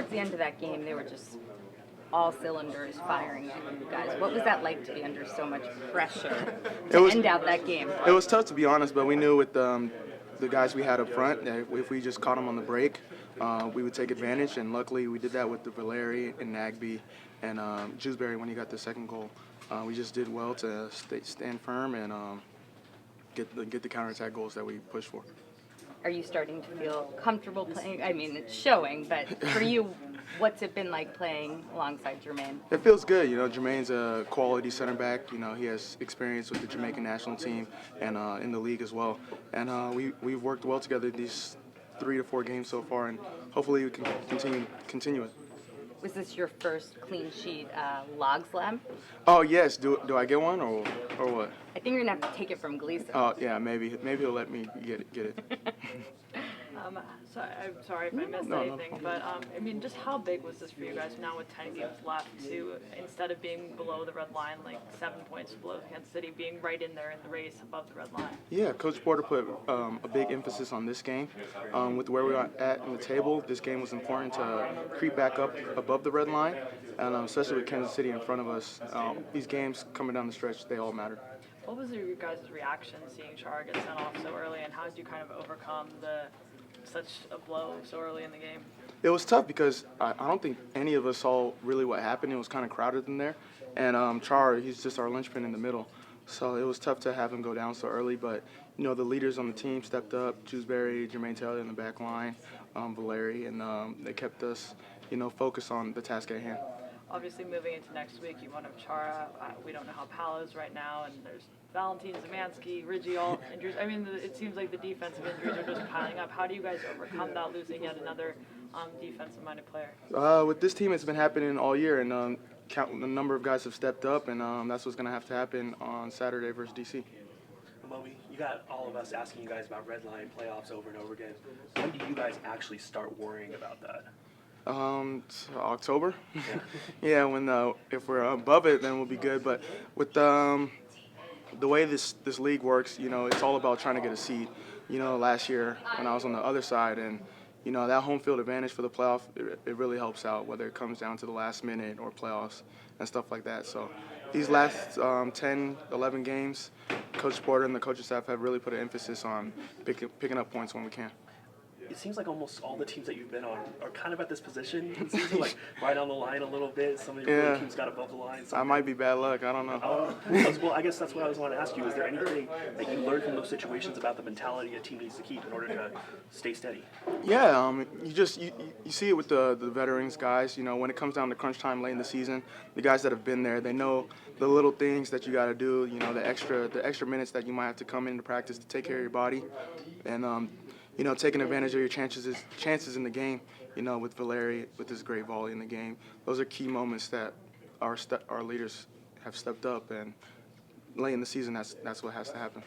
towards the end of that game, they were just all cylinders firing at you guys. What was that like to be under so much pressure to end out that game? It was tough, to be honest, but we knew with the guys we had up front that if we just caught them on the break, we would take advantage, and luckily we did that with the Valeri and Nagby and Jewsbury when he got the second goal. We just did well to stand firm and get the counterattack goals that we pushed for. Are you starting to feel comfortable playing? I mean, it's showing, but for you, what's it been like playing alongside Jermaine? It feels good. Jermaine's a quality center back. He has experience with the Jamaican national team and in the league as well. And we've worked well together these 3 to 4 games so far, and hopefully we can continue it. Was this your first clean sheet log slam? Oh yes. Do I get one or what? I think you're gonna have to take it from Gleason. Oh yeah, maybe he'll let me get it. So I'm sorry if I missed anything, but I mean, just how big was this for you guys now with 10 games left to, instead of being below the red line, like 7 points below Kansas City, being right in there in the race above the red line? Yeah, Coach Porter put a big emphasis on this game. With where we are at in the table, this game was important to creep back up above the red line, and especially with Kansas City in front of us. These games coming down the stretch, they all matter. What was your guys' reaction seeing Chara get sent off so early, and how did you kind of overcome such a blow so early in the game? It was tough because I don't think any of us saw really what happened. It was kind of crowded in there. And Chara, he's just our linchpin in the middle. So it was tough to have him go down so early. But, the leaders on the team stepped up. Jewsbury, Jermaine Taylor in the back line, Valeri, and they kept us, focused on the task at hand. Obviously, moving into next week, you won't have Chara. We don't know how Pal is right now, and there's Valentin, Zemansky, Ridgie, all injuries. I mean, it seems like the defensive injuries are just piling up. How do you guys overcome that, losing yet another defensive-minded player? With this team, it's been happening all year, and a number of guys have stepped up, and that's what's going to have to happen on Saturday versus DC. Amobi, you got all of us asking you guys about red line playoffs over and over again. When do you guys actually start worrying about that? October. Yeah, when if we're above it, then we'll be good. But with the way this league works, it's all about trying to get a seed. Last year when I was on the other side, and that home field advantage for the playoff, it really helps out, whether it comes down to the last minute or playoffs and stuff like that. So these last 10, 11 games, Coach Porter and the coaching staff have really put an emphasis on picking up points when we can. It seems like almost all the teams that you've been on are kind of at this position. It seems like right on the line a little bit. Some of your teams got above the line. I might be bad luck. I don't know. Well, I guess that's what I was wanting to ask you. Is there anything that you learned from those situations about the mentality a team needs to keep in order to stay steady? Yeah, you see it with the veterans guys. When it comes down to crunch time late in the season, the guys that have been there, they know the little things that you got to do. The extra minutes that you might have to come into practice to take care of your body, and taking advantage of your chances in the game, with Valeri, with his great volley in the game. Those are key moments that our leaders have stepped up, and late in the season, that's what has to happen.